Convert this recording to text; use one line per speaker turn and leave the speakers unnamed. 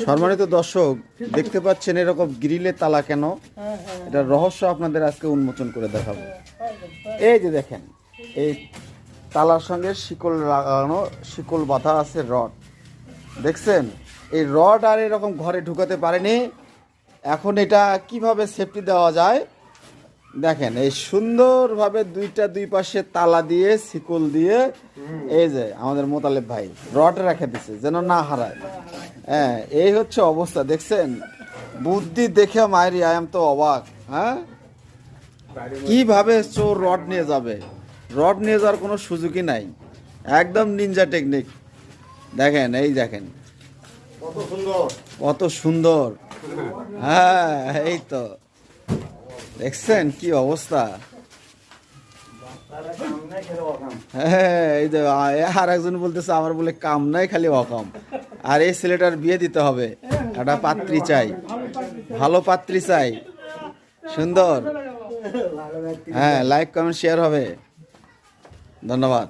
সম্মানিত দর্শক, দেখতে পাচ্ছেন এরকম গ্রিলের তালা কেন? এটা রহস্য আপনাদের আজকে উন্মোচন করে দেখাবো। এই যে দেখেন, এই তালার সঙ্গে শিকল লাগানো, শিকল বাঁধা আছে রড। দেখছেন, এই রড আর এরকম ঘরে ঢুকাতে পারেনি। এখন এটা কিভাবে সেফটি দেওয়া যায় দেখেন, এই সুন্দরভাবে দুই পাশে তালা দিয়ে শিকল দিয়ে এই যে আমাদের মোতালেব ভাই রড রেখে দিছে যেন না হারায়। হ্যাঁ, এই হচ্ছে অবস্থা। দেখছেন, বুদ্ধি দেখে মায়েরি আই এম তো অবাক। হ্যাঁ, কিভাবে চোর রড নিয়ে যাবে? রড নিয়ে যাওয়ার কোনো সুযোগই নাই, একদম নিনজা টেকনিক। দেখেন, এই দেখেন কত সুন্দর। হ্যাঁ, এই তো দেখছেন কি অবস্থা। হ্যাঁ, এই যে আর একজন বলতেছে আমার বলে কাম নাই, খালি অকাম। আর এই ছেলেটার বিয়ে দিতে হবে, একটা পাত্রী চাই, ভালো পাত্রী চাই, সুন্দর। হ্যাঁ, লাইক কমেন্ট শেয়ার হবে। ধন্যবাদ।